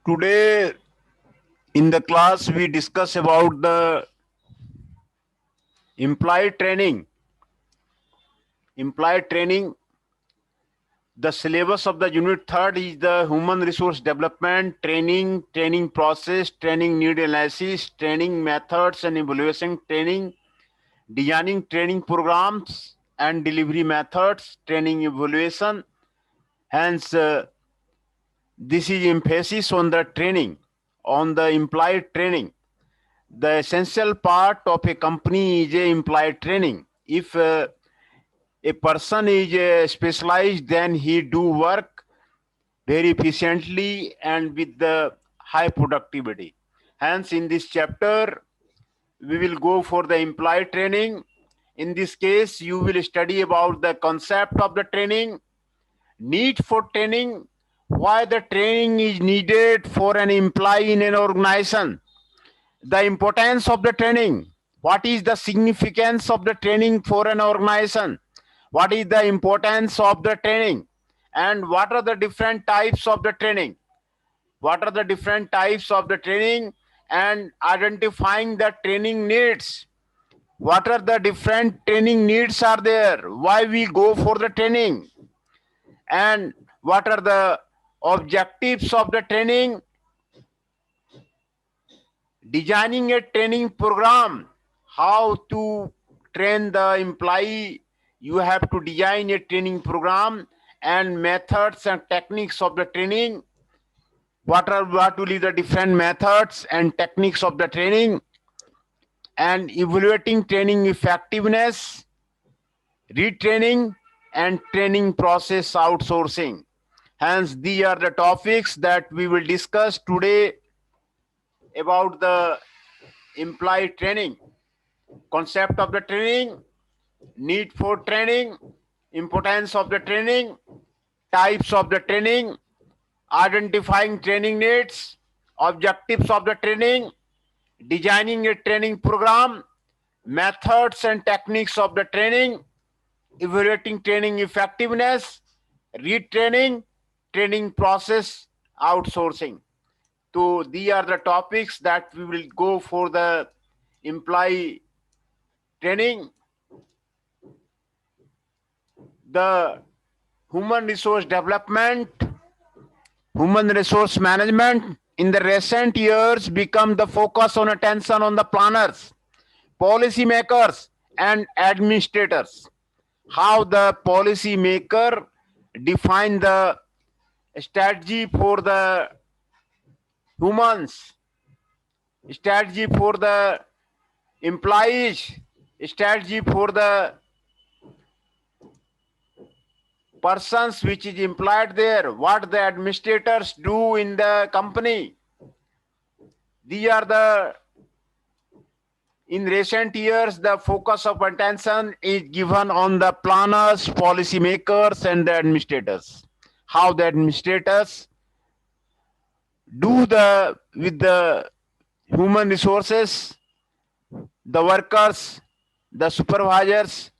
Today in the class we discuss about the employee training. Employee training, the syllabus of the unit 3rd is the human resource development, training process, training need analysis, training methods and evaluation training, designing training programs and delivery methods, training evaluation. Hence, this is emphasis on the training, on the employee training. The essential part of a company is a employee training. If a person is specialized, then he do work very efficiently and with the high productivity. Hence, in this chapter, we will go for the employee training. In this case, you will study about the concept of the training, need for training, why the training is needed for an employee in an organization, the importance of the training, what is the significance of the training for an organization, what is the importance of the training, and what are the different types of the training, and identifying the training needs, what are the different training needs are there, why we go for the training, and what are the objectives of the training, designing a training program, how to train the employee. You have to design a training program and methods and techniques of the training. What will be the different methods and techniques of the training, and evaluating training effectiveness, retraining, and training process outsourcing. Hence, these are the topics that we will discuss today about the employee training, concept of the training, need for training, importance of the training, types of the training, identifying training needs, objectives of the training, designing a training program, methods and techniques of the training, evaluating training effectiveness, retraining, training process outsourcing. So these are the topics that we will go for the employee training. The human resource development, human resource management in the recent years become the focus on attention on the planners, policymakers, and administrators. How the policy maker define the strategy for the humans, strategy for the employees, strategy for the persons which is employed there, what the administrators do in the company. These are the, in recent years, the focus of attention is given on the planners, policymakers, and the administrators. How the administrators do the with the human resources, the workers, the supervisors,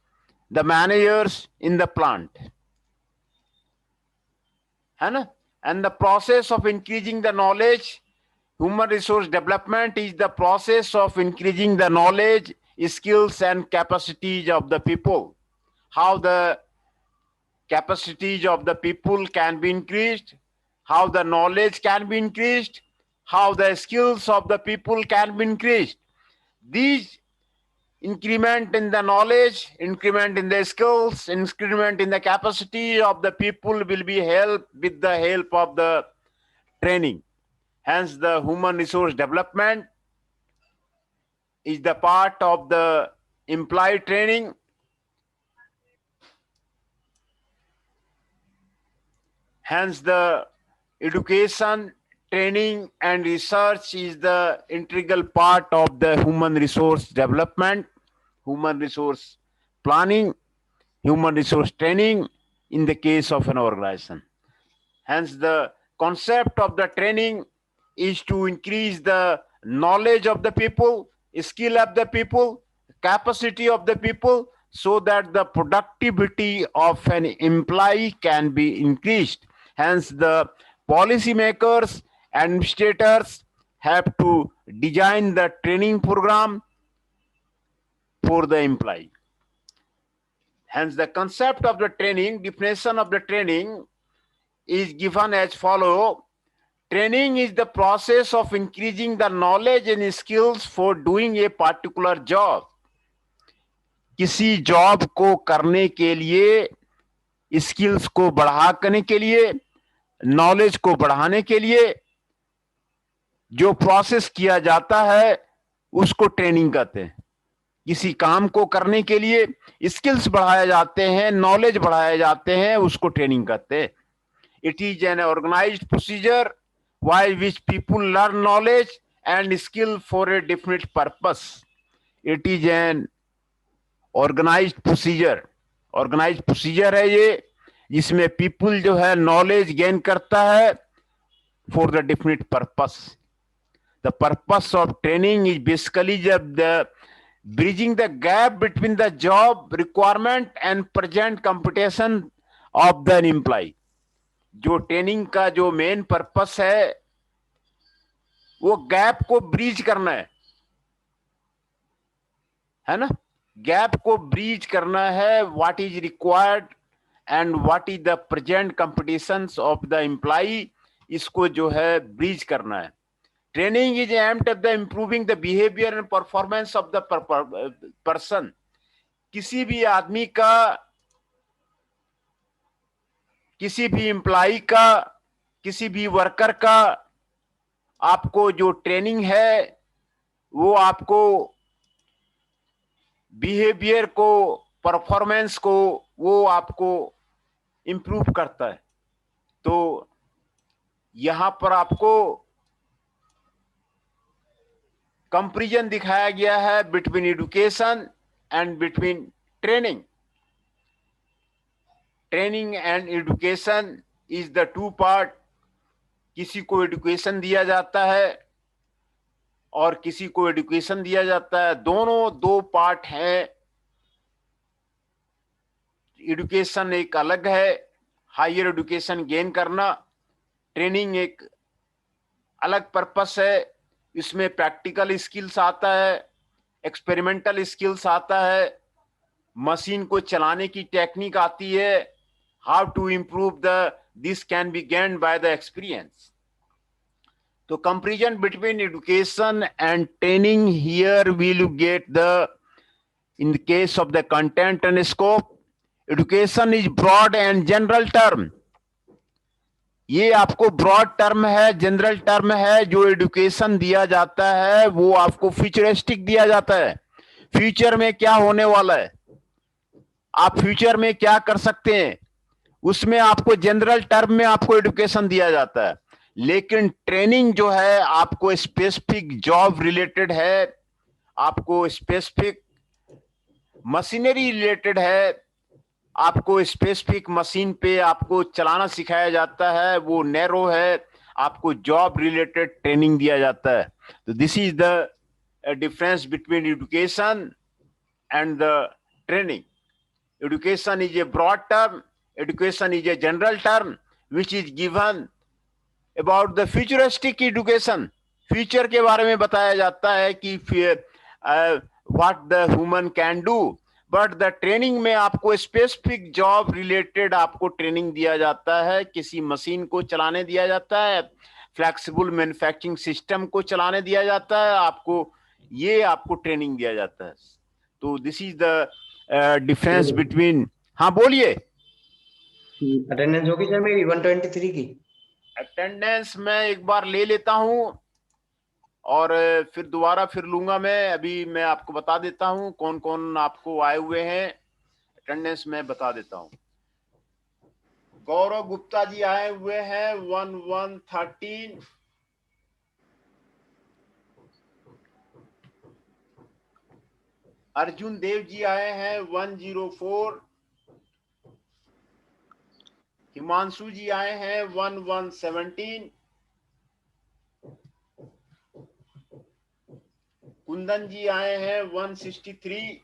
the managers in the plant. है ना? And the process of increasing the knowledge, human resource development is the process of increasing the knowledge, skills, and capacities of the people. How the capacities of the people can be increased, how the knowledge can be increased, how the skills of the people can be increased. These increment in the knowledge, increment in the skills, increment in the capacity of the people will be helped with the help of the training. Hence, the human resource development is the part of the employee training. Hence, the education, training, and research is the integral part of the human resource development, human resource planning, human resource training in the case of an organization. Hence, the concept of the training is to increase the knowledge of the people, skill of the people, capacity of the people, so that the productivity of an employee can be increased. Hence, the policymakers, administrators have to design the training program for the employee. Hence, the concept of the training, definition of the training is given as follow. Training is the process of increasing the knowledge and skills for doing a particular job. किसी job को करने के लिए, skills को बढ़ाने के लिए, knowledge को बढ़ाने के लिए जो प्रोसेस किया जाता है उसको ट्रेनिंग कहते हैं. किसी काम को करने के लिए स्किल्स बढ़ाए जाते हैं, नॉलेज बढ़ाए जाते हैं, उसको ट्रेनिंग कहते हैं. It is an organized procedure by which people learn knowledge and skill for a definite purpose. It is an organized procedure. Organized procedure है ये, जिसमें people जो है knowledge gain करता है for the definite purpose. The purpose of training is basically the bridging the gap between the job requirement and present competition of the employee. जो training का जो मेन पर्पस है वो गैप को ब्रीच करना है ना. गैप को ब्रीच करना है, what is required and what is the present competitions of the employee, इसको जो है ब्रीच करना है। Training is aimed at the improving the behaviour and performance of the person. किसी भी आदमी का, किसी भी एम्प्लॉई का, किसी भी वर्कर का आपको जो ट्रेनिंग है वो आपको बिहेवियर को, परफॉर्मेंस को, वो आपको इंप्रूव करता है। तो यहां पर आपको कंपैरिजन दिखाया गया है between education and between training. Training and education is the two part. किसी को एजुकेशन दिया जाता है और किसी को एजुकेशन दिया जाता है, दोनों दो पार्ट हैं। एजुकेशन एक अलग है, हायर एजुकेशन गेन करना। ट्रेनिंग एक अलग पर्पस है, इसमें प्रैक्टिकल स्किल्स आता है, एक्सपेरिमेंटल स्किल्स आता है, मशीन को चलाने की टेक्निक आती है। How to improve this can be gained by the experience. तो comparison between education and training, here will you get the, in the case of the content and scope, education is broad and general term। ये आपको broad term है, general term है। जो education दिया जाता है वो आपको फ्यूचरिस्टिक दिया जाता है। फ्यूचर में क्या होने वाला है, आप फ्यूचर में क्या कर सकते हैं, उसमें आपको जनरल टर्म में आपको एजुकेशन दिया जाता है। लेकिन ट्रेनिंग जो है आपको स्पेसिफिक जॉब रिलेटेड है, आपको स्पेसिफिक मशीनरी रिलेटेड है, आपको स्पेसिफिक मशीन पे आपको चलाना सिखाया जाता है, वो नैरो है। आपको जॉब रिलेटेड ट्रेनिंग दिया जाता है। तो this is the difference between education and the training. Education is a broad term, education is a general term which is given about the futuristic education। Future के बारे में बताया जाता है कि what the human can do, but the training में आपको specific job related आपको ट्रेनिंग दिया जाता है। किसी मशीन को चलाने दिया जाता है, फ्लेक्सिबल मैन्युफैक्चरिंग सिस्टम को चलाने दिया जाता है, आपको ये आपको ट्रेनिंग दिया जाता है। तो this is the difference between. हाँ बोलिए। अटेंडेंस होगी सर मेरी 123 की। अटेंडेंस मैं एक बार ले लेता हूं और फिर दोबारा फिर लूंगा मैं। अभी मैं आपको बता देता हूं कौन कौन आपको आए हुए हैं। अटेंडेंस मैं बता देता हूं। गौरव गुप्ता जी आए हुए हैं 1113। अर्जुन देव जी आए हैं 104। हिमांशु जी आए हैं 1117। कुंदन जी आए हैं 163।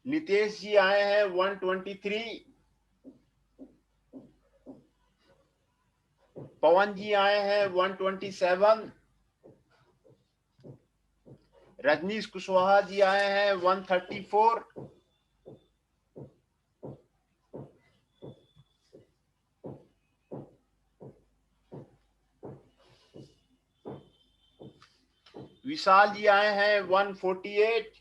नितेश जी आए हैं 123। पवन जी आए हैं 127। रजनीश कुशवाहा जी आए हैं 134। विशाल जी आए हैं 148।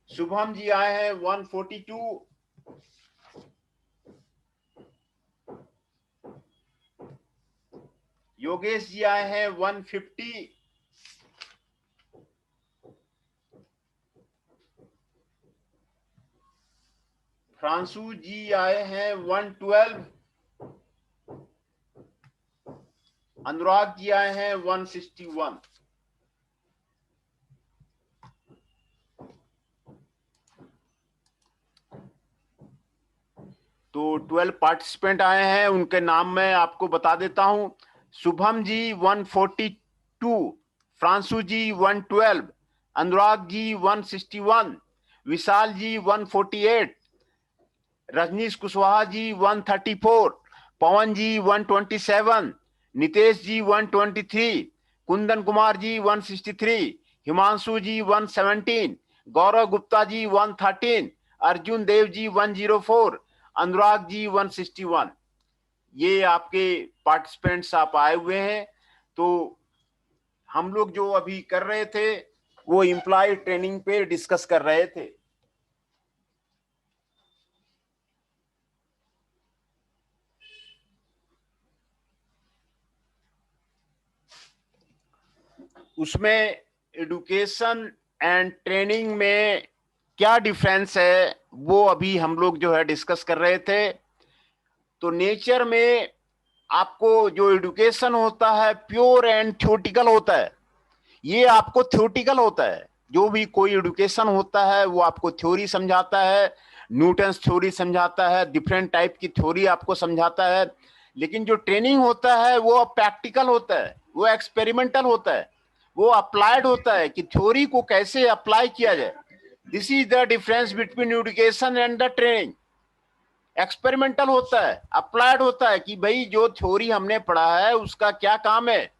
शुभम जी आए हैं 142। योगेश जी आए हैं 150। फ्रांसू जी आए हैं 112। अनुराग जी आए हैं 161। तो 12 पार्टिसिपेंट आए हैं, उनके नाम मैं आपको बता देता हूं। शुभम जी 142, फ्रांसू जी 112, अनुराग जी 161, विशाल जी 148, रजनीश कुशवाहा जी 134, पवन जी 127, नितेश जी 123, कुंदन कुमार जी 163, हिमांशु जी 117, गौरव गुप्ता जी 113, अर्जुन देव जी 104, अनुराग जी 161। ये आपके पार्टिसिपेंट्स आप आए हुए हैं। तो हम लोग जो अभी कर रहे थे वो एम्प्लॉय ट्रेनिंग पे डिस्कस कर रहे थे। उसमें एडुकेशन एंड ट्रेनिंग में क्या डिफरेंस है वो अभी हम लोग जो है डिस्कस कर रहे थे। तो नेचर में आपको जो एडुकेशन होता है प्योर एंड थ्योरेटिकल होता है। ये आपको थ्योरेटिकल होता है। जो भी कोई एडुकेशन होता है वो आपको थ्योरी समझाता है, न्यूटन्स थ्योरी समझाता है, डिफरेंट टाइप की थ्योरी आपको समझाता है। लेकिन जो ट्रेनिंग होता है वो प्रैक्टिकल होता है, वो एक्सपेरिमेंटल होता है, वो अप्लाइड होता है कि थ्योरी को कैसे अप्लाई किया जाए। This is the difference between education and the training. Experimental होता है, अप्लाइड होता है कि भाई जो थ्योरी हमने पढ़ा है उसका क्या काम है,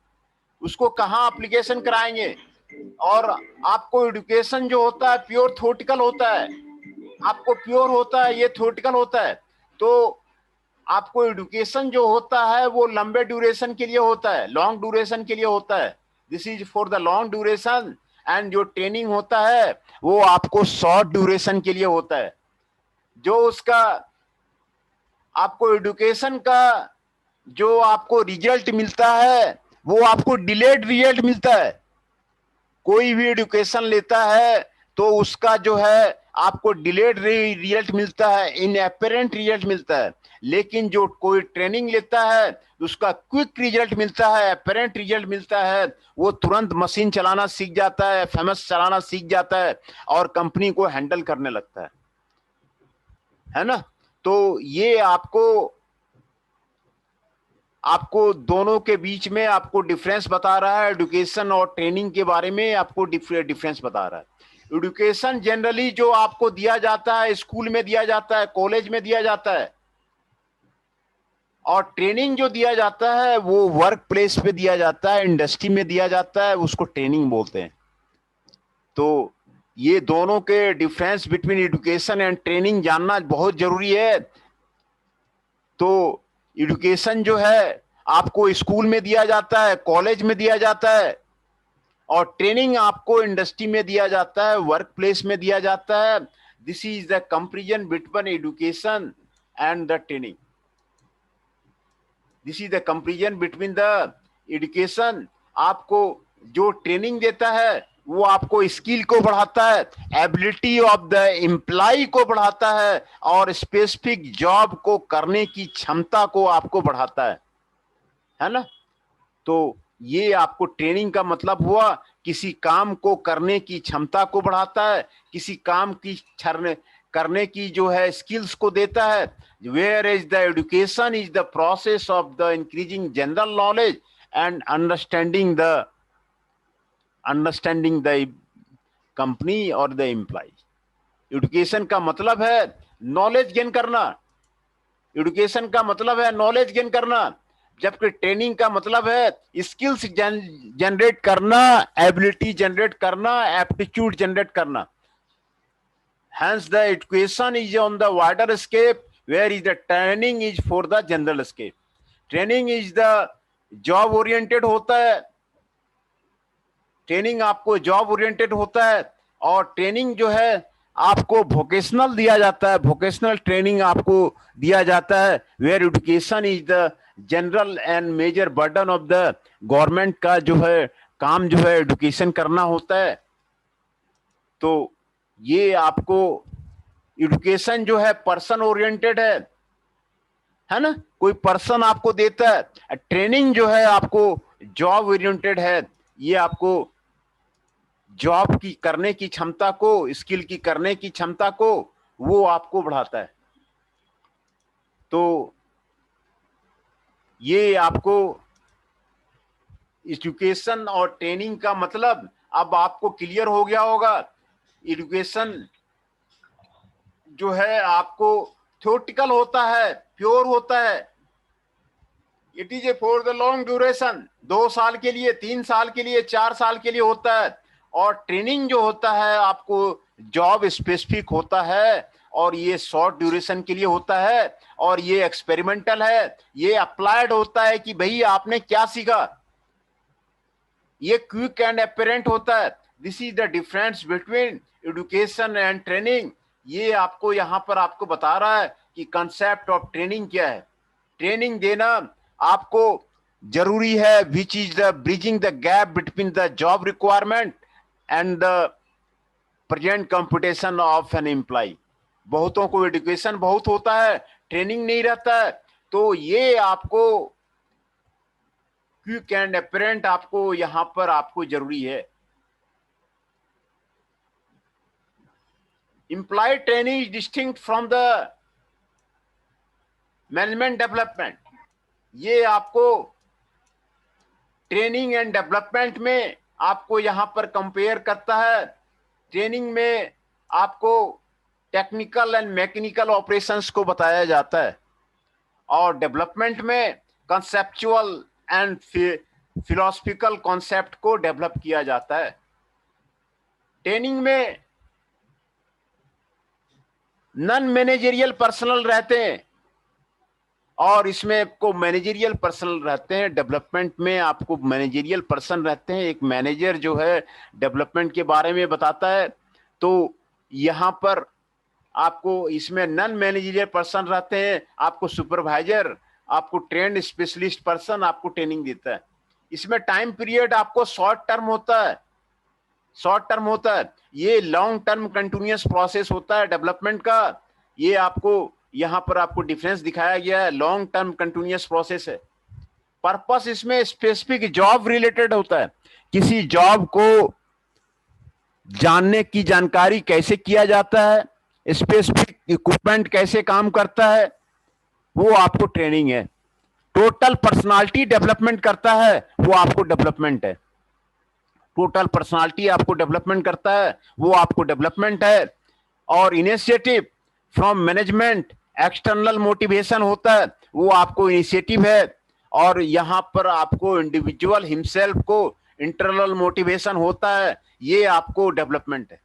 उसको कहाँ एप्लीकेशन कराएंगे। और आपको एडुकेशन जो होता है प्योर थ्योरेटिकल होता है, आपको प्योर होता है, ये थ्योरेटिकल होता है। तो आपको एडुकेशन जो होता है वो लंबे ड्यूरेशन के लिए होता है, लॉन्ग ड्यूरेशन के लिए होता है। This is for the long duration. And जो ट्रेनिंग होता है वो आपको शॉर्ट ड्यूरेशन के लिए होता है। जो उसका आपको एडुकेशन का जो आपको रिजल्ट मिलता है वो आपको डिलेड रिजल्ट मिलता है। कोई भी एडुकेशन लेता है तो उसका जो है आपको डिलेड रिजल्ट मिलता है, इनएपरेंट रिजल्ट मिलता है। लेकिन जो कोई ट्रेनिंग लेता है उसका क्विक रिजल्ट मिलता है, अपेरेंट रिजल्ट मिलता है। वो तुरंत मशीन चलाना सीख जाता है, फेमस चलाना सीख जाता है और कंपनी को हैंडल करने लगता है ना। तो ये आपको दोनों के बीच में आपको डिफरेंस बता रहा है। एडुकेशन और ट्रेनिंग के बारे में आपको डिफरेंस बता रहा है। एडुकेशन जनरली जो आपको दिया जाता है स्कूल में दिया जाता है, कॉलेज में दिया जाता है। और ट्रेनिंग जो दिया जाता है वो वर्क प्लेस पे दिया जाता है, इंडस्ट्री में दिया जाता है, उसको ट्रेनिंग बोलते हैं। तो ये दोनों के difference between education and training जानना बहुत जरूरी है। तो एडुकेशन जो है आपको स्कूल में दिया जाता है, कॉलेज में दिया जाता है, और ट्रेनिंग आपको इंडस्ट्री में दिया जाता है, वर्क प्लेस में दिया जाता है। This is the comparison between education and the training. This is the comparison between the education. आपको जो ट्रेनिंग देता है वो आपको स्किल को बढ़ाता है, एबिलिटी ऑफ द एम्प्लॉय को बढ़ाता है, और स्पेसिफिक जॉब को करने की क्षमता को आपको बढ़ाता है ना। तो ये आपको ट्रेनिंग का मतलब हुआ किसी काम को करने की क्षमता को बढ़ाता है, किसी काम की करने की जो है स्किल्स को देता है। Where is the education is the process of the increasing general knowledge and understanding the company और द एम्प्लॉय। एडुकेशन का मतलब है नॉलेज गेन करना, एडुकेशन का मतलब है नॉलेज गेन करना, जबकि ट्रेनिंग का मतलब है स्किल्स जनरेट करना, एबिलिटी जनरेट करना, एप्टीट्यूड जनरेट करना। Hence the education is on the wider scope, whereas the training is for the general scope. Training is the job oriented होता है, ट्रेनिंग आपको जॉब ओरिएंटेड होता है। और ट्रेनिंग जो है आपको वोकेशनल दिया जाता है, वोकेशनल ट्रेनिंग आपको दिया जाता है। Where education is the general and major burden of the government का जो है काम जो है एजुकेशन करना होता है। तो ये आपको एजुकेशन जो है पर्सन ओरिएंटेड है ना, कोई पर्सन आपको देता है। ट्रेनिंग जो है आपको जॉब ओरिएंटेड है, ये आपको जॉब की करने की क्षमता को, स्किल की करने की क्षमता को वो आपको बढ़ाता है। तो ये आपको एजुकेशन और ट्रेनिंग का मतलब अब आपको क्लियर हो गया होगा। एजुकेशन जो है आपको थ्योरेटिकल होता है, प्योर होता है, it is A for the long duration, 2 साल के लिए, 3 साल के लिए, 4 साल के लिए होता है। और ट्रेनिंग जो होता है आपको जॉब स्पेसिफिक होता है, और ये शॉर्ट ड्यूरेशन के लिए होता है, और ये एक्सपेरिमेंटल है, ये अप्लाइड होता है कि भाई आपने क्या सीखा, ये क्विक एंड अपेरेंट होता है। This is the difference between education and training. ये आपको यहाँ पर आपको बता रहा है कि कंसेप्ट ऑफ ट्रेनिंग क्या है। ट्रेनिंग देना आपको जरूरी है, which is the bridging the gap between the job requirement and the present competition of an employ. बहुतों को एजुकेशन बहुत होता है, ट्रेनिंग नहीं रहता है, तो ये आपको क्विक एंड अपेरेंट आपको यहां पर आपको जरूरी है। Employ training is distinct from the management development. ये आपको ट्रेनिंग एंड डेवलपमेंट में आपको यहां पर कंपेयर करता है। ट्रेनिंग में आपको टेक्निकल एंड मैकेनिकल ऑपरेशंस को बताया जाता है, और डेवलपमेंट में कंसेप्चुअल एंड फिलोसफिकल कॉन्सेप्ट को डेवलप किया जाता है। ट्रेनिंग में नॉन मैनेजरियल पर्सनल रहते हैं, और इसमें आपको मैनेजरियल पर्सनल रहते हैं। डेवलपमेंट में आपको मैनेजरियल पर्सन रहते हैं। एक मैनेजर जो है डेवलपमेंट के बारे में बताता है, तो यहाँ पर आपको इसमें नॉन मैनेजरियल पर्सन रहते हैं। आपको सुपरवाइजर, आपको ट्रेंड स्पेशलिस्ट पर्सन आपको ट्रेनिंग देता है। इसमें टाइम पीरियड आपको शॉर्ट टर्म होता है, शॉर्ट टर्म होता है। ये लॉन्ग टर्म कंटिन्यूअस प्रोसेस होता है डेवलपमेंट का। ये आपको यहां पर आपको डिफरेंस दिखाया गया है, लॉन्ग टर्म कंटिन्यूअस प्रोसेस है। पर्पस इसमें स्पेसिफिक जॉब रिलेटेड होता है। किसी जॉब को जानने की जानकारी कैसे किया जाता है, स्पेसिफिक इक्विपमेंट कैसे काम करता है, वो आपको ट्रेनिंग है। टोटल पर्सनालिटी डेवलपमेंट करता है, वो आपको डेवलपमेंट है। टोटल पर्सनालिटी आपको डेवलपमेंट करता है, वो आपको डेवलपमेंट है। और initiative from management, external motivation होता है, वो आपको इनिशिएटिव है। और यहां पर आपको इंडिविजुअल हिमसेल्फ को इंटरनल मोटिवेशन होता है, ये आपको डेवलपमेंट है।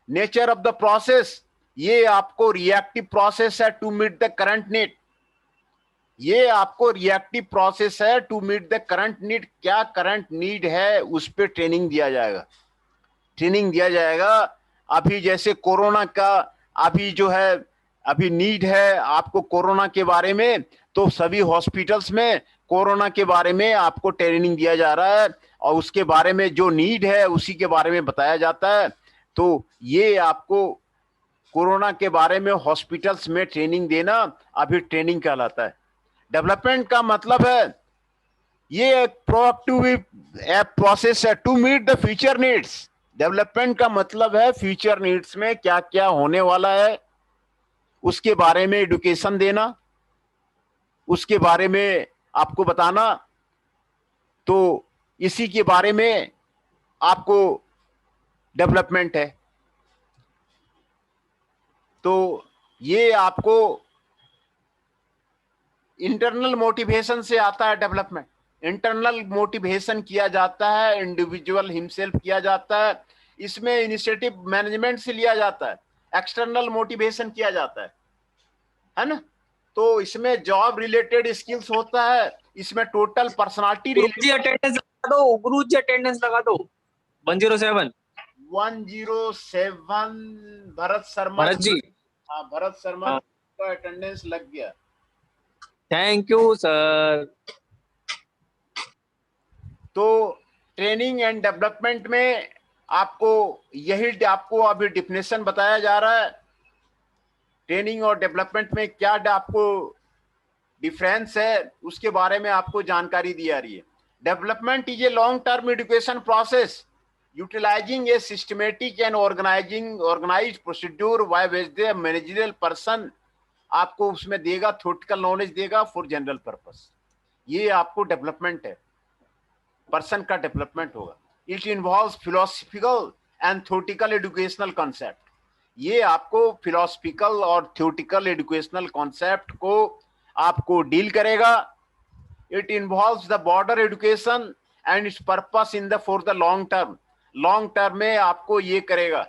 नेचर ऑफ द प्रोसेस, ये आपको रिएक्टिव प्रोसेस है to meet the current need. ये आपको रिएक्टिव प्रोसेस है to meet the current need. क्या करंट नीड है उस पर ट्रेनिंग दिया जाएगा, ट्रेनिंग दिया जाएगा। अभी जैसे कोरोना का अभी जो है अभी नीड है आपको कोरोना के बारे में, तो सभी हॉस्पिटल्स में कोरोना के बारे में आपको ट्रेनिंग दिया जा रहा है, और उसके बारे में जो नीड है उसी के बारे में बताया जाता है। तो ये आपको कोरोना के बारे में हॉस्पिटल्स में ट्रेनिंग देना अभी ट्रेनिंग कहलाता है। डेवलपमेंट का मतलब है ये एक प्रोएक्टिव प्रोसेस है to meet the future needs. Development का मतलब है फ्यूचर नीड्स में क्या क्या होने वाला है उसके बारे में एजुकेशन देना, उसके बारे में आपको बताना। तो इसी के बारे में आपको डेवलपमेंट है। तो ये आपको इंटरनल मोटिवेशन से आता है डेवलपमेंट। इंटरनल मोटिवेशन किया जाता है, इंडिविजुअल हिमसेल्फ किया जाता है। इसमें इनिशिएटिव मैनेजमेंट से लिया जाता है, एक्सटर्नल मोटिवेशन किया जाता है ना। तो इसमें जॉब रिलेटेड स्किल्स होता है, इसमें टोटल पर्सनालिटी गुरुजी अटेंडेंस लगा दो, गुरुजी अटेंडेंस लगा दो। 107 107 भरत शर्मा। भरत जी, हाँ, भरत शर्मा का अटेंडेंस लग गया। Thank you sir. तो ट्रेनिंग एंड डेवलपमेंट में आपको यही आपको अभी डिफिनेशन बताया जा रहा है। ट्रेनिंग और डेवलपमेंट में क्या आपको डिफरेंस है उसके बारे में आपको जानकारी दी जा रही है। Development is a long term education process utilising a systematic and organised procedure by which the managerial person आपको उसमें देगा, थ्योरेटिकल नॉलेज देगा फॉर जनरल पर्पस। ये आपको डेवलपमेंट है, पर्सन का डेवलपमेंट होगा। It involves philosophical and theoretical educational concept. ये आपको फिलोसफिकल और थ्योरेटिकल एजुकेशनल कॉन्सेप्ट को आपको डील करेगा। It involves the border education and its purpose in the for the long term. Long term में आपको ये करेगा।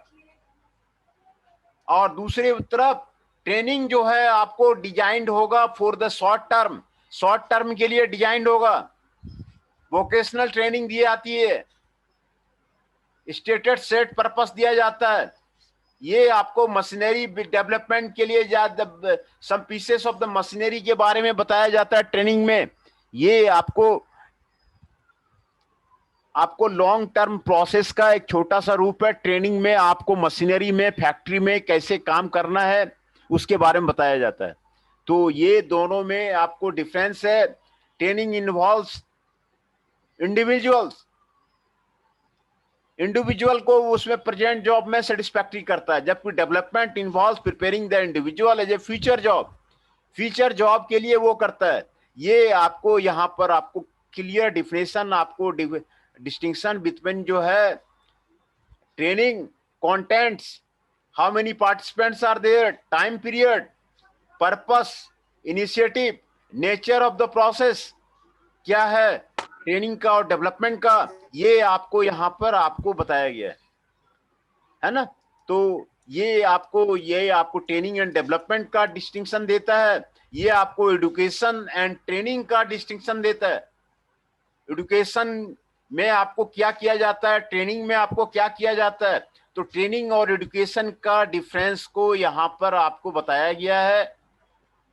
और दूसरी तरफ ट्रेनिंग जो है आपको डिजाइंड होगा for the short term, short term के लिए डिजाइंड होगा। वोकेशनल ट्रेनिंग दी जाती है, स्टेटेड सेट पर्पस दिया जाता है। ये आपको मशीनरी डेवलपमेंट के लिए some pieces of the machinery के बारे में बताया जाता है ट्रेनिंग में। ये आपको लॉन्ग टर्म प्रोसेस का एक छोटा सा रूप है। ट्रेनिंग में आपको मशीनरी में, फैक्ट्री में कैसे काम करना है उसके बारे में बताया जाता है। तो ये दोनों में आपको डिफरेंस है। ट्रेनिंग इन्वॉल्व्स इंडिविजुअल को उसमें प्रेजेंट जॉब में सेटिस्फैक्ट्री करता है, जबकि development involves preparing the individual as a future job के लिए वो करता है। ये आपको यहाँ पर आपको क्लियर डिफिनेशन, आपको डिस्टिंक्शन बिटवीन जो है training contents, how many participants are there, time period, purpose, initiative, nature of the process क्या है ट्रेनिंग का और डेवलपमेंट का, ये आपको यहाँ पर आपको बताया गया है ना। तो ये आपको ट्रेनिंग एंड डेवलपमेंट का डिस्टिंक्शन देता है। ये आपको एजुकेशन एंड ट्रेनिंग का डिस्टिंक्शन देता है। एजुकेशन में आपको क्या किया जाता है, ट्रेनिंग में आपको क्या किया जाता है। तो ट्रेनिंग और एजुकेशन का डिफरेंस को यहाँ पर आपको बताया गया है।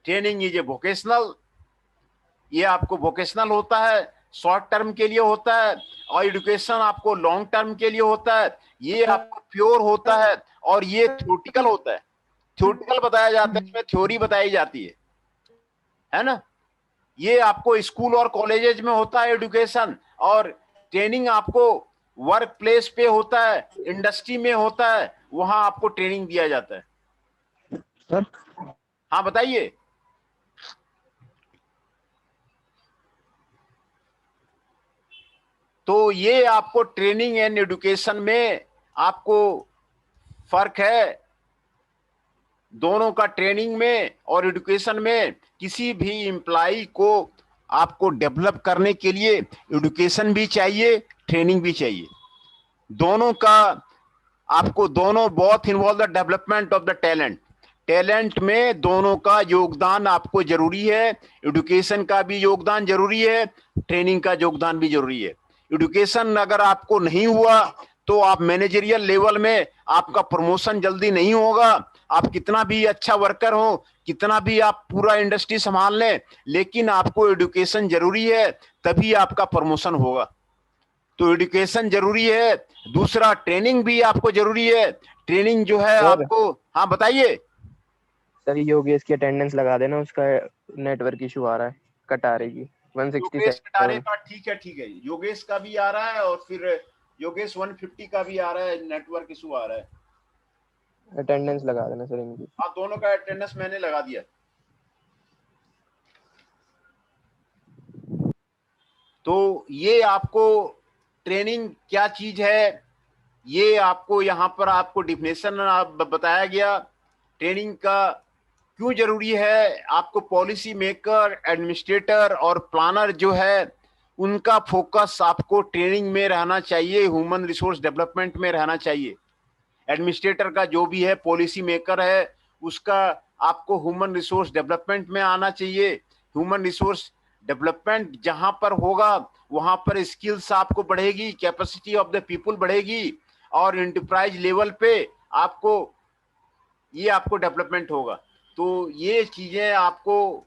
ट्रेनिंग इज ए वोकेशनल, ये आपको वोकेशनल होता है, शॉर्ट टर्म के लिए होता है, और एजुकेशन आपको लॉन्ग टर्म के लिए होता है। ये आपको प्योर होता है और ये थ्योरेटिकल होता है। थ्योरेटिकल बताया जाता है, इसमें थ्योरी बताई जाती है ना। ये आपको स्कूल और कॉलेजेस में होता है एजुकेशन, और ट्रेनिंग आपको वर्क प्लेस पे होता है, इंडस्ट्री में होता है, वहां आपको ट्रेनिंग दिया जाता है। सर हाँ बताइए। तो ये आपको ट्रेनिंग एंड एजुकेशन में आपको फर्क है। दोनों का ट्रेनिंग में और एजुकेशन में किसी भी एम्प्लॉय को आपको डेवलप करने के लिए एजुकेशन भी चाहिए, ट्रेनिंग भी चाहिए। दोनों का आपको both involve the development of the talent में दोनों का योगदान आपको जरूरी है। एजुकेशन का भी योगदान जरूरी है, ट्रेनिंग का योगदान भी जरूरी है। एजुकेशन अगर आपको नहीं हुआ तो आप मैनेजरियल लेवल में आपका प्रमोशन जल्दी नहीं होगा। आप कितना भी अच्छा वर्कर हो, कितना भी आप पूरा इंडस्ट्री संभाल लें, लेकिन आपको एजुकेशन जरूरी है, तभी आपका प्रमोशन होगा। तो एजुकेशन जरूरी है। दूसरा ट्रेनिंग भी आपको जरूरी है। ट्रेनिंग जो है आपको, हाँ बताइए सर। योगेश की अटेंडेंस लगा देना, उसका नेटवर्क इशू आ रहा है, कट आ रही है 167। ठीक है। योगेश का भी आ रहा है और फिर योगेश 150 का भी आ रहा है, नेटवर्क इशू आ रहा है। अटेंडेंस लगा देना सर इनकी। हाँ दोनों का अटेंडेंस मैंने लगा दिया। तो ये आपको ट्रेनिंग क्या चीज है, ये आपको यहाँ पर आपको डिफिनेशन बताया गया। ट्रेनिंग का क्यों जरूरी है, आपको पॉलिसी मेकर, एडमिनिस्ट्रेटर और प्लानर जो है उनका फोकस आपको ट्रेनिंग में रहना चाहिए, ह्यूमन रिसोर्स डेवलपमेंट में रहना चाहिए। एडमिनिस्ट्रेटर का जो भी है, पॉलिसी मेकर है, उसका आपको ह्यूमन रिसोर्स डेवलपमेंट में आना चाहिए। ह्यूमन रिसोर्स डेवलपमेंट जहां पर होगा वहां पर स्किल्स आपको बढ़ेगी, कैपेसिटी ऑफ द पीपुल बढ़ेगी, और एंटरप्राइज लेवल पे आपको डेवलपमेंट होगा। तो ये चीजें आपको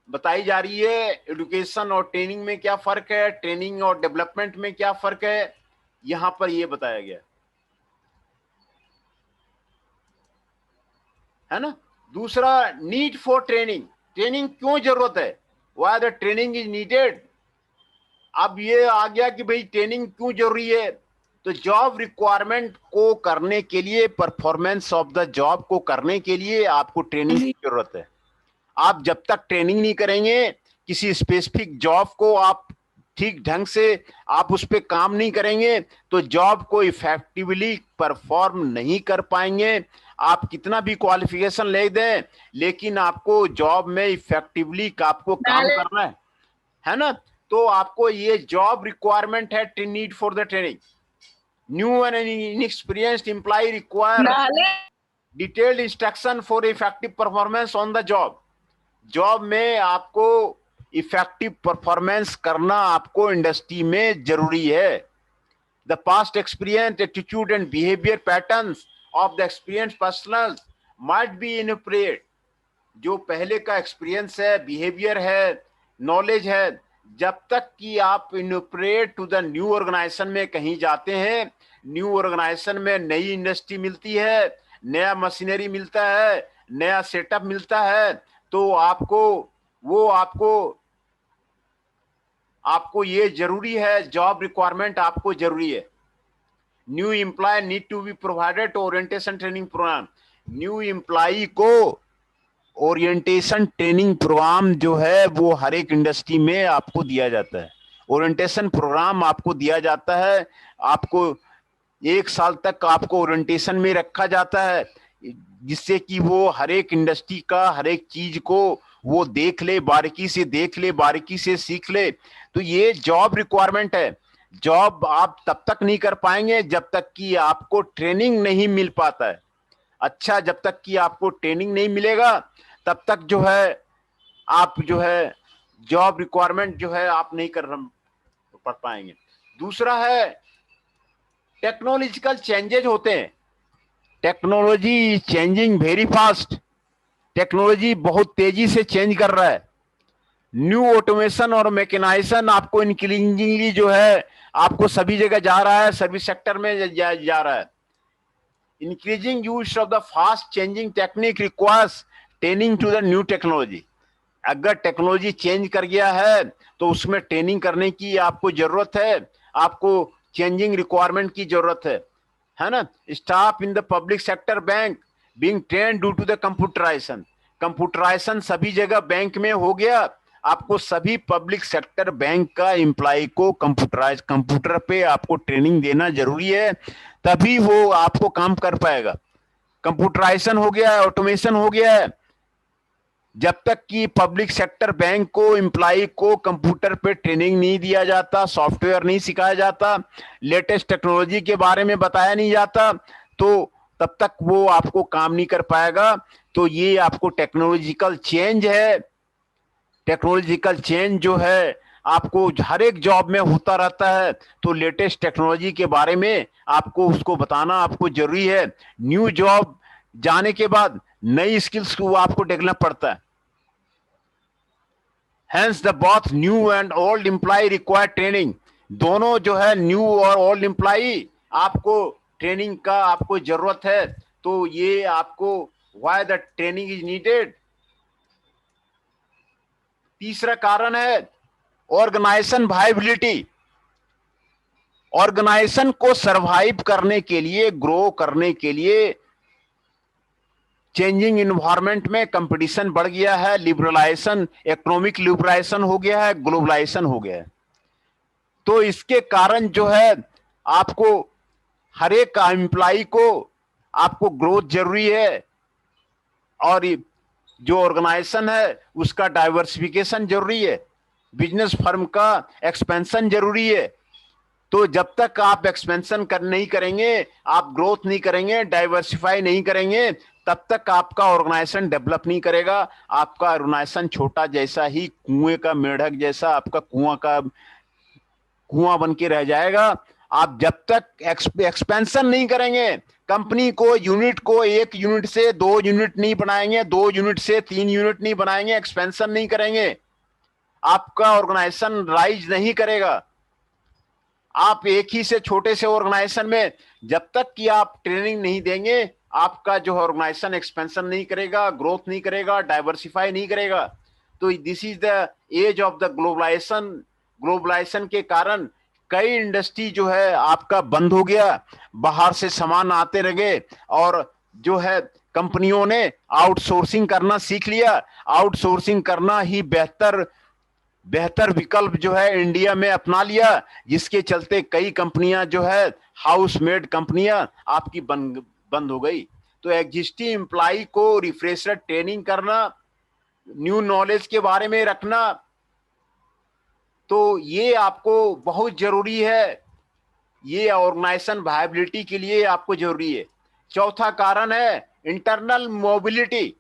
बताई जा रही है। एजुकेशन और ट्रेनिंग में क्या फर्क है, ट्रेनिंग और डेवलपमेंट में क्या फर्क है, यहां पर ये बताया गया है ना। दूसरा, नीड फॉर ट्रेनिंग क्यों जरूरत है, why the training is needed. अब ये आ गया कि भाई ट्रेनिंग क्यों जरूरी है। तो जॉब रिक्वायरमेंट को करने के लिए, परफॉर्मेंस ऑफ द जॉब को करने के लिए आपको ट्रेनिंग की जरूरत है। आप जब तक ट्रेनिंग नहीं करेंगे, किसी स्पेसिफिक जॉब को आप ठीक ढंग से आप उस पर काम नहीं करेंगे, तो जॉब को इफेक्टिवली परफॉर्म नहीं कर पाएंगे। आप कितना भी क्वालिफिकेशन ले दें, लेकिन आपको जॉब में इफेक्टिवली आपको काम करना है ना। तो आपको ये जॉब रिक्वायरमेंट है, need for the training. New and inexperienced employ require detailed instruction for effective performance on the job. Job में आपको इफेक्टिव परफॉर्मेंस करना आपको इंडस्ट्री में जरूरी है। The past experience, attitude and behaviour patterns of the experience personal might be inappropriate. जो पहले का एक्सपीरियंस है, बिहेवियर है, नॉलेज है, जब तक कि आप inappropriate to the new organization में कहीं जाते हैं, न्यू ऑर्गेनाइजेशन में नई इंडस्ट्री मिलती है, नया मशीनरी मिलता है, नया सेटअप मिलता है, तो आपको ये जरूरी है, जॉब रिक्वायरमेंट आपको जरूरी है। New employ need to be provided orientation training program. New employ को ओरिएंटेशन ट्रेनिंग प्रोग्राम जो है वो हर एक इंडस्ट्री में आपको दिया जाता है। ओरिएंटेशन प्रोग्राम आपको दिया जाता है, आपको 1 साल तक आपको ओरिएंटेशन में रखा जाता है, जिससे कि वो हर एक इंडस्ट्री का हर एक चीज को वो देख ले, बारीकी से देख ले, बारीकी से सीख ले। तो ये जॉब रिक्वायरमेंट है। जॉब आप तब तक नहीं कर पाएंगे जब तक कि आपको ट्रेनिंग नहीं मिल पाता है। अच्छा, जब तक कि आपको ट्रेनिंग नहीं मिलेगा तब तक जो है आप जो है जॉब रिक्वायरमेंट जो है आप नहीं पढ़ पाएंगे। दूसरा है टेक्नोलॉजिकल चेंजेज होते हैं। Technology changing very fast. Technology बहुत तेजी से चेंज कर रहा है। न्यू ऑटोमेशन और मैकेनाइजेशन आपको इंक्रीजिंगली जो है आपको सभी जगह जा रहा है, सर्विस सेक्टर में जा रहा है। Increasing use of the fast changing technique requires training to the new technology. अगर टेक्नोलॉजी चेंज कर गया है तो उसमें ट्रेनिंग करने की आपको जरूरत है, आपको चेंजिंग रिक्वायरमेंट की जरूरत है ना। Staff in the public sector bank being trained due to the computerization. Computerization सभी जगह बैंक में हो गया, आपको सभी पब्लिक सेक्टर बैंक का एम्प्लॉय को कंप्यूटर पे आपको ट्रेनिंग देना जरूरी है, तभी वो आपको काम कर पाएगा। कंप्यूटराइजेशन हो गया है, ऑटोमेशन हो गया है। जब तक कि पब्लिक सेक्टर बैंक को एम्प्लॉय को कंप्यूटर पे ट्रेनिंग नहीं दिया जाता, सॉफ्टवेयर नहीं सिखाया जाता, लेटेस्ट टेक्नोलॉजी के बारे में बताया नहीं जाता, तो तब तक वो आपको काम नहीं कर पाएगा। तो ये आपको टेक्नोलॉजिकल चेंज है। टेक्नोलॉजिकल चेंज जो है आपको हर एक जॉब में होता रहता है, तो लेटेस्ट टेक्नोलॉजी के बारे में आपको उसको बताना आपको जरूरी है। न्यू जॉब जाने के बाद नई स्किल्स को आपको डेवलप पड़ता है। Hence the both new and old employee require training। दोनों जो है न्यू और ओल्ड एम्प्लॉई आपको ट्रेनिंग का आपको जरूरत है। तो ये आपको why the training is needed। तीसरा कारण है ऑर्गेनाइजेशन वायबिलिटी। ऑर्गेनाइजेशन को सरवाइव करने के लिए, ग्रो करने के लिए चेंजिंग इन्वायरमेंट में कंपटीशन बढ़ गया है, लिबरलाइजेशन, इकोनॉमिक लिबरलाइजेशन हो गया है, ग्लोबलाइजेशन हो गया है। तो इसके कारण जो है आपको हर एक एम्प्लॉय को आपको ग्रोथ जरूरी है, और जो ऑर्गेनाइजेशन है उसका डाइवर्सिफिकेशन जरूरी है, बिजनेस फर्म का एक्सपेंशन जरूरी है। तो जब तक आप एक्सपेंशन नहीं करेंगे, आप ग्रोथ नहीं करेंगे, डाइवर्सिफाई नहीं करेंगे, तब तक आपका ऑर्गेनाइजेशन डेवलप नहीं करेगा। आपका ऑर्गेनाइजेशन छोटा जैसा ही, कुएं का मेढक जैसा आपका कुआं बन के रह जाएगा। आप जब तक एक्सपेंशन नहीं करेंगे, कंपनी को यूनिट को 1 यूनिट से 2 यूनिट नहीं बनाएंगे, 2 यूनिट से 3 यूनिट नहीं बनाएंगे, एक्सपेंशन नहीं करेंगे, आपका ऑर्गेनाइजेशन राइज नहीं करेगा। आप एक ही से छोटे से ऑर्गेनाइजेशन में जब तक कि आप ट्रेनिंग नहीं देंगे, आपका जो ऑर्गेनाइजेशन एक्सपेंशन नहीं करेगा, ग्रोथ नहीं करेगा, डाइवर्सिफाई नहीं करेगा। तो this is the age of the globalization. Globalization के कारण कई इंडस्ट्री जो है आपका बंद हो गया, बाहर से सामान आते रहे, और जो है कंपनियों ने आउटसोर्सिंग करना सीख लिया। आउटसोर्सिंग करना ही बेहतर विकल्प जो है इंडिया में अपना लिया, जिसके चलते कई कंपनियां जो है हाउसमेड कंपनियां आपकी बंद हो गई। तो एग्जिस्टिंग एम्प्लॉय को रिफ्रेशर ट्रेनिंग करना, न्यू नॉलेज के बारे में रखना, तो ये आपको बहुत जरूरी है, ये ऑर्गेनाइजेशन वायबिलिटी के लिए आपको जरूरी है। चौथा कारण है इंटरनल मोबिलिटी।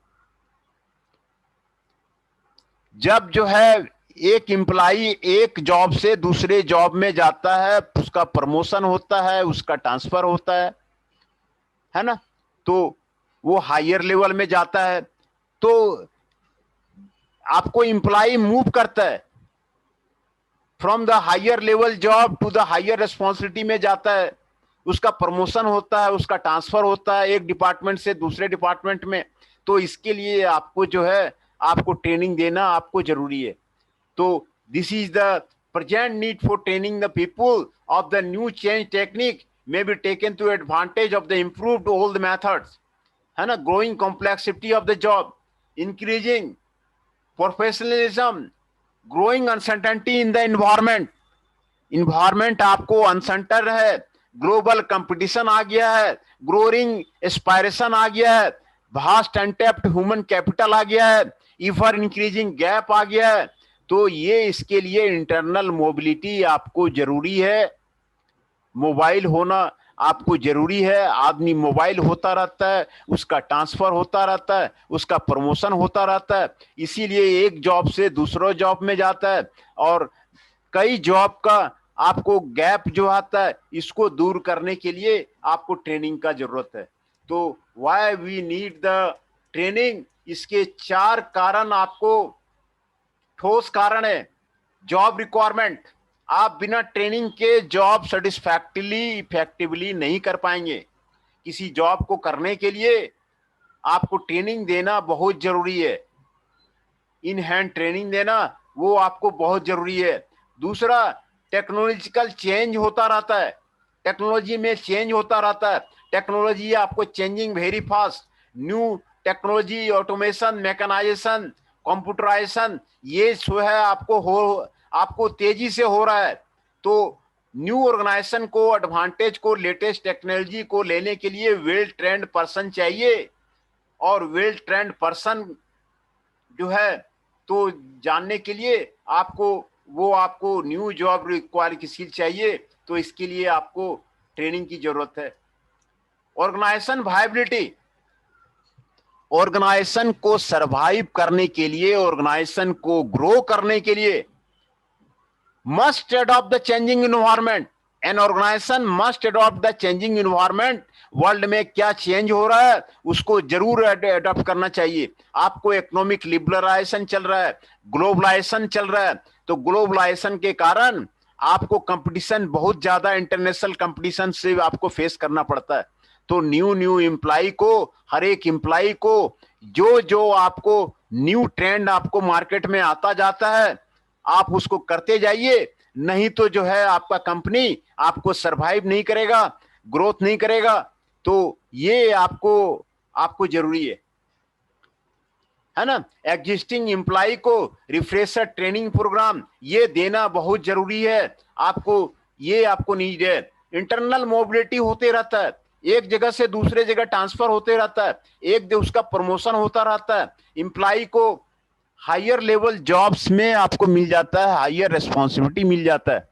जब जो है एक एम्प्लॉई एक जॉब से दूसरे जॉब में जाता है, उसका प्रमोशन होता है, उसका ट्रांसफर होता है ना, तो वो हायर लेवल में जाता है, तो आपको एम्प्लॉई मूव करता है, from the higher level job to the higher responsibility में जाता है, उसका प्रमोशन होता है, उसका ट्रांसफर होता है एक डिपार्टमेंट से दूसरे डिपार्टमेंट में। तो इसके लिए आपको जो है आपको ट्रेनिंग देना आपको जरूरी है। तो this is the present need for training the people of the new change technique may be taken to advantage of the improved old methods, है ना, growing complexity of the job, increasing professionalism, growing uncertainty in the environment आपको uncertain है, global competition आ गया है, growing aspiration आ गया है, vast untapped human capital आ गया है, इवर इंक्रीजिंग गैप आ गया है। तो ये इसके लिए इंटरनल मोबिलिटी आपको जरूरी है, मोबाइल होना आपको जरूरी है। आदमी मोबाइल होता रहता है, उसका ट्रांसफर होता रहता है, उसका प्रमोशन होता रहता है, इसीलिए एक जॉब से दूसरे जॉब में जाता है, और कई जॉब का आपको गैप जो आता है इसको दूर करने के लिए आपको ट्रेनिंग का जरूरत है। तो why we need the training, इसके 4 कारण आपको, ठोस कारण है। जॉब रिक्वायरमेंट, आप बिना ट्रेनिंग के जॉब सेटिस्फैक्टरली इफेक्टिवली नहीं कर पाएंगे। किसी जॉब को करने के लिए आपको ट्रेनिंग देना बहुत जरूरी है, इन हैंड ट्रेनिंग देना वो आपको बहुत जरूरी है। दूसरा, टेक्नोलॉजिकल चेंज होता रहता है, टेक्नोलॉजी में चेंज होता रहता है, टेक्नोलॉजी आपको changing very fast, new technology, automation, mechanization, computerization, ये जो है आपको तेजी से हो रहा है। तो न्यू ऑर्गेनाइजेशन को, एडवांटेज को, लेटेस्ट टेक्नोलॉजी को लेने के लिए वेल ट्रेंड पर्सन चाहिए, और वेल ट्रेंड पर्सन जो है तो जानने के लिए आपको न्यू जॉब रिक्वायर की स्किल चाहिए, तो इसके लिए आपको ट्रेनिंग की जरूरत है। ऑर्गेनाइजेशन वायबिलिटी, ऑर्गेनाइजेशन को सरवाइव करने के लिए, ऑर्गेनाइजेशन को ग्रो करने के लिए must adopt the changing environment, an organization must adopt the changing environment. World में क्या चेंज हो रहा है उसको जरूर अडॉप्ट करना चाहिए। आपको इकोनॉमिक लिबरलाइजेशन चल रहा है, ग्लोबलाइजेशन चल रहा है, तो ग्लोबलाइजेशन के कारण आपको कंपटीशन बहुत ज्यादा, इंटरनेशनल कंपटीशन से आपको फेस करना पड़ता है। तो न्यू एम्प्लॉय को, हर एक एम्प्लॉय को जो आपको न्यू ट्रेंड आपको मार्केट में आता जाता है आप उसको करते जाइए, नहीं तो जो है आपका कंपनी आपको सरवाइव नहीं करेगा, ग्रोथ नहीं करेगा। तो ये आपको जरूरी है ना। एग्जिस्टिंग एम्प्लॉय को रिफ्रेशर ट्रेनिंग प्रोग्राम ये देना बहुत जरूरी है, आपको नीड है। इंटरनल मोबिलिटी होते रहता है, एक जगह से दूसरे जगह ट्रांसफर होते रहता है, एक दिन उसका प्रमोशन होता रहता है, एम्प्लॉय को हायर लेवल जॉब्स में आपको मिल जाता है, हायर रिस्पॉन्सिबिलिटी मिल जाता है।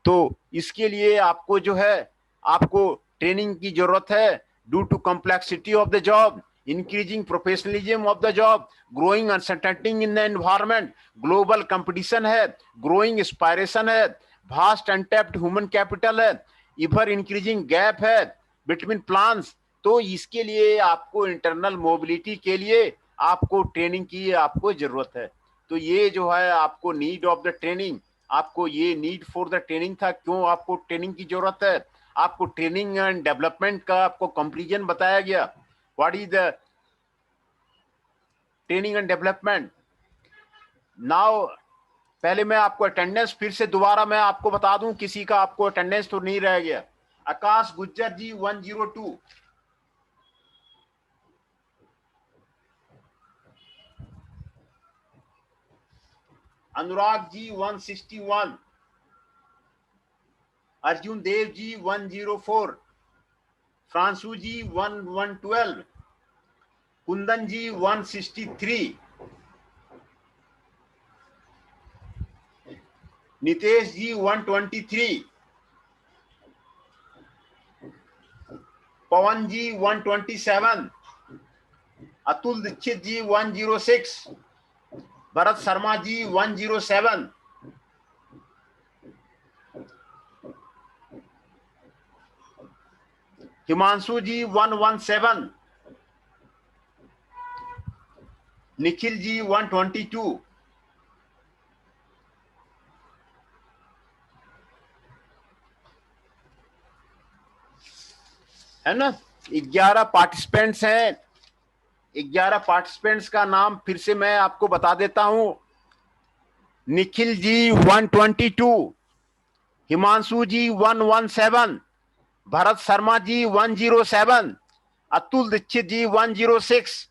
तो इसके लिए आपको जो है आपको ट्रेनिंग की जरूरत है। Due to complexity of the job, increasing professionalism of the job, growing uncertainty in the environment, global competition है, ग्रोइंग एस्पायरेशन है, वास्ट अनटैप्ड ह्यूमन कैपिटल है, इवर इंक्रीजिंग गैप है बिटवीन प्लान्स। तो इसके लिए आपको इंटरनल मोबिलिटी के लिए आपको ट्रेनिंग की आपको जरूरत है। तो ये जो है आपको नीड ऑफ द ट्रेनिंग, आपको ये नीड फॉर द ट्रेनिंग था, क्यों आपको ट्रेनिंग की जरूरत है। आपको ट्रेनिंग एंड डेवलपमेंट का आपको कंक्लूजन बताया गया, what is the training and development. Now पहले मैं आपको अटेंडेंस फिर से दोबारा मैं आपको बता दूं, किसी का आपको अटेंडेंस तो नहीं रह गया। आकाश गुज्जर जी 102, अनुराग जी 161, अर्जुन देव जी 104, फ्रांसू जी 112, कुंदन जी 163, नितेश जी 123, पवन जी 127, अतुल दीक्षित जी 106, भरत शर्मा जी 107, हिमांशु जी 117, निखिल जी 122, है ना। 11 पार्टिसिपेंट्स हैं। 11 पार्टिसिपेंट्स का नाम फिर से मैं आपको बता देता हूं। निखिल जी 122, हिमांशु जी 117, भरत शर्मा जी 107, अतुल दीक्षित जी 106,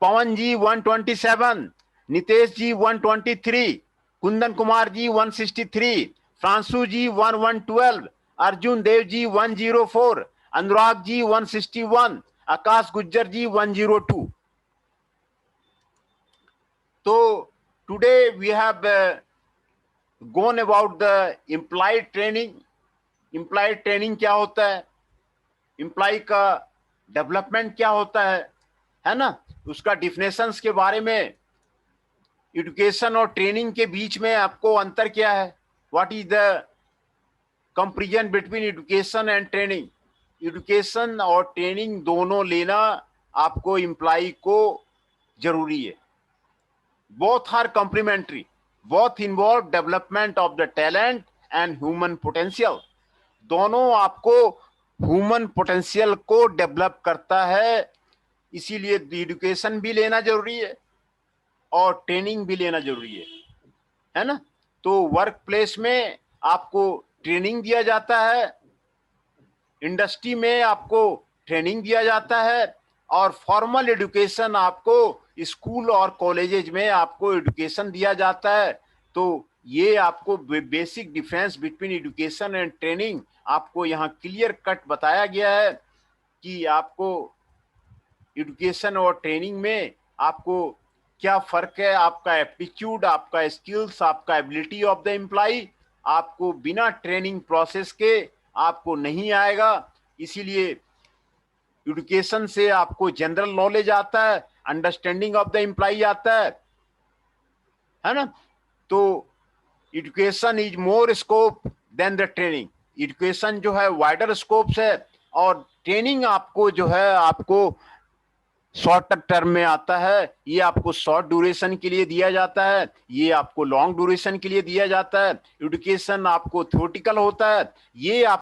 पवन जी 127, नितेश जी 123, कुंदन कुमार जी 163, फ्रांसु जी 112, अर्जुन देव जी 104, अनुराग जी 161, आकाश गुज्जर जी 102. तो today we have gone about the employee training. Employee training क्या होता है, एम्प्लॉय का डेवलपमेंट क्या होता है ना, उसका डिफिनेशंस के बारे में, एजुकेशन और ट्रेनिंग के बीच में आपको अंतर क्या है, what is the comparison between education and training. Education और ट्रेनिंग दोनों लेना आपको एम्प्लॉय को जरूरी है। Both are complementary, both involve development of the talent and human potential. दोनों आपको ह्यूमन पोटेंशियल को डेवलप करता है, इसीलिए एजुकेशन भी लेना जरूरी है और ट्रेनिंग भी लेना जरूरी है ना। तो वर्क प्लेस में आपको ट्रेनिंग दिया जाता है, इंडस्ट्री में आपको ट्रेनिंग दिया जाता है, और फॉर्मल एजुकेशन आपको स्कूल और कॉलेजेज में आपको एजुकेशन दिया जाता है। तो ये आपको basic difference between education and training आपको यहाँ क्लियर कट बताया गया है कि आपको एजुकेशन और ट्रेनिंग में आपको क्या फर्क है। आपका एप्टीट्यूड, आपका स्किल्स, आपका एबिलिटी ऑफ द एम्प्लॉय आपको बिना ट्रेनिंग प्रोसेस के आपको नहीं आएगा। इसीलिए एजुकेशन से आपको जनरल नॉलेज आता है, अंडरस्टैंडिंग ऑफ द एम्प्लॉय आता है ना। तो education is more scope than the training. Education जो है वाइडर स्कोप है, और ट्रेनिंग आपको जो है आपको शॉर्ट टर्म में आता है। ये आपको शॉर्ट ड्यूरेशन के लिए दिया जाता है, ये आपको लॉन्ग ड्यूरेशन के लिए दिया जाता है। एजुकेशन आपको थ्योरेटिकल होता है, ये आप